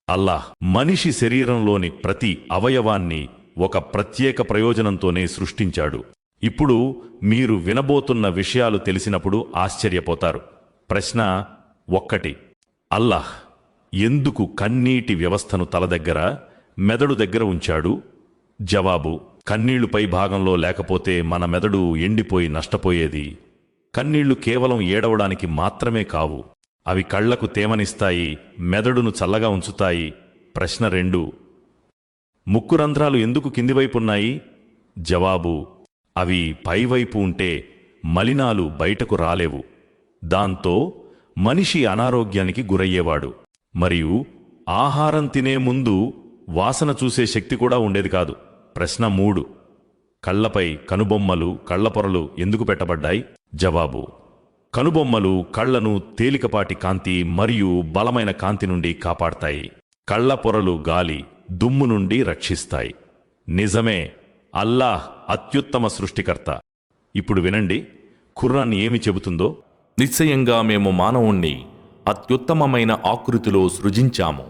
అల్లాహ్ మనిషి శరీరంలోని ప్రతి అవయవాన్ని ఒక ప్రత్యేక ప్రయోజనంతోనే సృష్టించాడు. ఇప్పుడు మీరు వినబోతున్న విషయాలు తెలిసినప్పుడు ఆశ్చర్యపోతారు. ప్రశ్న 1. అల్లాహ్ ఎందుకు కన్నీటి వ్యవస్థను తల దగ్గర, మెదడు దగ్గర ఉంచాడు? జవాబు: కన్నీళ్లు పై భాగంలో లేకపోతే మన మెదడు ఎండిపోయి నష్టపోయేది. కన్నీళ్లు కేవలం ఏడవడానికి మాత్రమే కావు, అవి కళ్లకు తేమనిస్తాయి, మెదడును చల్లగా ఉంచుతాయి. ప్రశ్న 2. ముక్కు రంధ్రాలు ఎందుకు కిందివైపున్నాయి? జవాబు: అవి పైవైపు ఉంటే మలినాలు బయటకు రాలేవు. దాంతో మనిషి అనారోగ్యానికి గురయ్యేవాడు. మరియు ఆహారం తినే ముందు వాసన చూసే శక్తి కూడా ఉండేది కాదు. ప్రశ్న 3. కళ్లపై కనుబొమ్మలు, కళ్లపొరలు ఎందుకు పెట్టబడ్డాయి? జవాబు: కనుబొమ్మలు కళ్లను తేలికపాటి కాంతి మరియు బలమైన కాంతి నుండి కాపాడతాయి. కళ్ల పొరలు గాలి, దుమ్ము నుండి రక్షిస్తాయి. నిజమే, అల్లాహ్ అత్యుత్తమ సృష్టికర్త. ఇప్పుడు వినండి, ఖురాన్ ఏమి చెబుతుందో. నిశ్చయంగా మేము మానవుణ్ణి అత్యుత్తమమైన ఆకృతిలో సృజించాము.